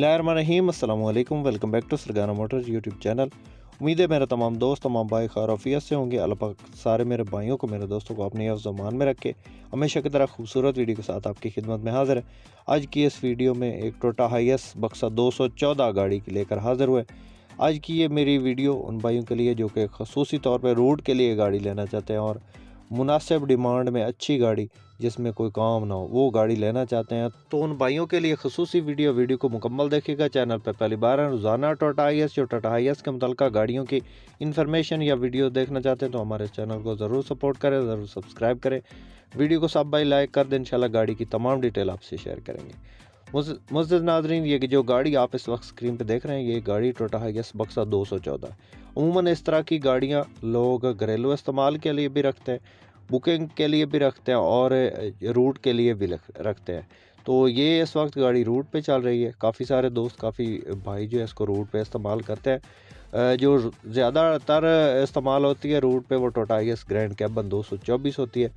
बिस्मिल्लाहिर्रहमानिर्रहीम अस्सलामु अलैकुम। Welcome back to Sargana motors YouTube channel. उम्मीद है मेरे तमाम दोस्त तमाम भाई खैरियत से होंगे। अल्लाह पाक सारे मेरे भाइयों को मेरे दोस्तों को अपने हिफ्ज़ मान में रखे। हमेशा की तरह खूबसूरत वीडियो के साथ आपकी खिदमत में हाज़िर है। आज की इस वीडियो में एक टोयोटा हाइएस बक्सा 214 गाड़ी की लेकर हाज़िर हुए। आज की ये मेरी वीडियो उन भाइयों के लिए जो कि ख़ुसूसी तौर पर रूट के लिए गाड़ी लेना चाहते हैं और मुनासिब डिमांड में अच्छी गाड़ी जिसमें कोई काम ना हो वो गाड़ी लेना चाहते हैं, तो उन भाइयों के लिए ख़ुसूसी वीडियो को मुकम्मल देखिएगा। चैनल पर पहली बार है, रोज़ाना टोयोटा हाइएस जो टोयोटा हाइएस के मुतल्लिक़ गाड़ियों की इन्फॉर्मेशन या वीडियो देखना चाहते हैं तो हमारे चैनल को ज़रूर सपोर्ट करें, ज़रूर सब्सक्राइब करें। वीडियो को सब भाई लाइक कर दें। इंशाल्लाह गाड़ी की तमाम डिटेल आपसे शेयर करेंगे। मुअज़्ज़ज़ नाज़रीन, ये जो गाड़ी आप इस वक्त स्क्रीन पे देख रहे हैं ये गाड़ी टोयोटा हाइएस बक्सा 214। अमूमन इस तरह की गाड़ियाँ लोग घरेलू इस्तेमाल के लिए भी रखते हैं, बुकिंग के लिए भी रखते हैं और रूट के लिए भी रखते हैं। तो ये इस वक्त गाड़ी रूट पे चल रही है। काफ़ी सारे दोस्त काफ़ी भाई जो है इसको रूट पे इस्तेमाल करते हैं। जो ज़्यादातर इस्तेमाल होती है रूट पे वो टोयोटा हाइएस ग्रैंड कैबन 224 होती है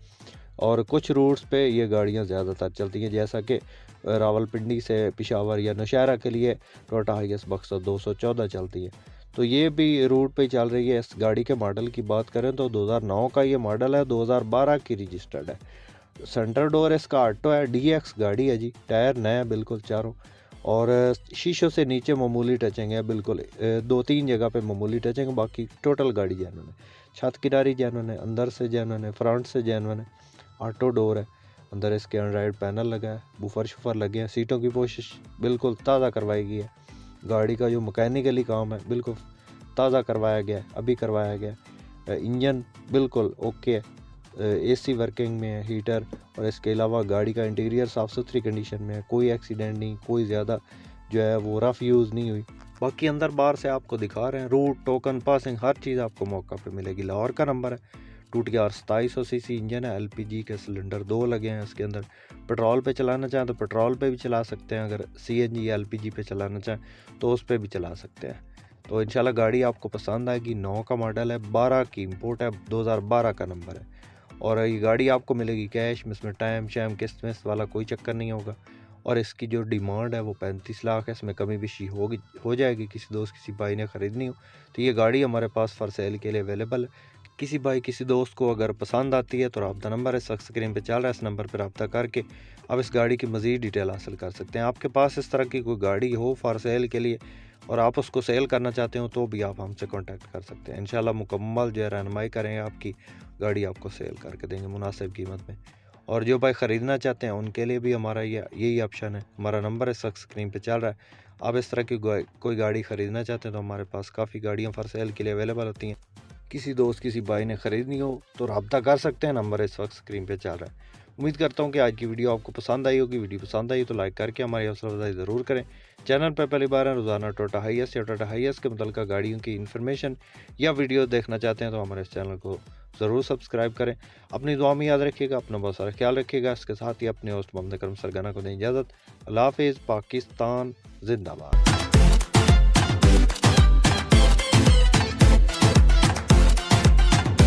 और कुछ रूट्स पे ये गाड़ियाँ ज़्यादातर चलती हैं, जैसा कि रावलपिंडी से पेशावर या नौशहरा के लिए टोयोटा हाइएस बक्सा 214 चलती है। तो ये भी रूट पे चल रही है। इस गाड़ी के मॉडल की बात करें तो 2009 का ये मॉडल है, 2012 की रजिस्टर्ड है। सेंटर डोर इसका ऑटो है, डीएक्स गाड़ी है जी। टायर नया बिल्कुल चारों और शीशों से नीचे मामूली टचिंग है, बिल्कुल 2-3 जगह पे मामूली टचिंग, बाकी टोटल गाड़ी जैनुइन है। छत किनारी जैनुइन है, अंदर से जैनुइन है, फ्रंट से जैनुइन है। ऑटो डोर है, अंदर इसके एंड्रॉयड पैनल लगा है, बूफर शुफर लगे हैं। सीटों की पोशिश बिल्कुल ताज़ा करवाई गई है। गाड़ी का जो मैकेनिकली काम है बिल्कुल ताज़ा करवाया गया है, अभी करवाया गया है। इंजन बिल्कुल ओके है, एसी वर्किंग में है, हीटर, और इसके अलावा गाड़ी का इंटीरियर साफ़ सुथरी कंडीशन में है। कोई एक्सीडेंट नहीं, कोई ज़्यादा जो है वो रफ़ यूज़ नहीं हुई। बाकी अंदर बाहर से आपको दिखा रहे हैं, रूट टोकन पासिंग हर चीज़ आपको मौका पे मिलेगी। लाहौर का नंबर है, 2700 सीसी इंजन है, एलपीजी के सिलेंडर 2 लगे हैं इसके अंदर। पेट्रोल पे चलाना चाहें तो पेट्रोल पे भी चला सकते हैं, अगर सीएनजी या एलपीजी पे चलाना चाहें तो उस पे भी चला सकते हैं। तो इंशाल्लाह गाड़ी आपको पसंद आएगी। 9 का मॉडल है, 12 की इंपोर्ट है, 2012 का नंबर है और ये गाड़ी आपको मिलेगी कैश में। इसमें टाइम शैम किस्त मिस्त वाला कोई चक्कर नहीं होगा। और इसकी जो डिमांड है वो 35 लाख है। इसमें कमी बेशी हो जाएगी। किसी दोस्त किसी भाई ने ख़रीदनी हो तो ये गाड़ी हमारे पास फॉर सेल के लिए अवेलेबल है। किसी भाई किसी दोस्त को अगर पसंद आती है तो रब्ता नंबर इस वक्त स्क्रीन पे चल रहा है, इस नंबर पर रब्ता करके आप इस गाड़ी की मज़ीद डिटेल हासिल कर सकते हैं। आपके पास इस तरह की कोई गाड़ी हो फॉर सेल के लिए और आप उसको सेल करना चाहते हो तो भी आप हमसे कांटेक्ट कर सकते हैं। इंशाल्लाह मुकम्मल जो है रहनुमाई करेंगे, आपकी गाड़ी आपको सेल करके देंगे मुनासिब कीमत में। और जो भाई ख़रीदना चाहते हैं उनके लिए भी हमारा यही ऑप्शन है। हमारा नंबर इस वक्त स्क्रीन पे चल रहा है। आप इस तरह की कोई गाड़ी ख़रीदना चाहते हैं तो हमारे पास काफ़ी गाड़ियाँ फॉर सेल के लिए अवेलेबल होती हैं। किसी दोस्त किसी भाई ने ख़रीदनी हो तो रब्ता कर सकते हैं, नंबर इस वक्त स्क्रीन पे चल रहा है। उम्मीद करता हूँ कि आज की वीडियो आपको पसंद आई होगी। वीडियो पसंद आई तो लाइक करके हमारी हौसला अफजाई ज़रूर करें। चैनल पर पहली बार है, रोज़ाना टोयोटा हाइएस या टोयोटा हाइएस के मुतल्लिक़ गाड़ियों की इन्फॉर्मेशन या वीडियो देखना चाहते हैं तो हमारे इस चैनल को ज़रूर सब्सक्राइब करें। अपनी दुआ में याद रखिएगा, अपना बहुत सारा ख्याल रखिएगा। इसके साथ ही अपने होस्ट मोहम्मद करम सरगाना को दें इजाज़त। अल्लाह हाफ़िज़। पाकिस्तान जिंदाबाद।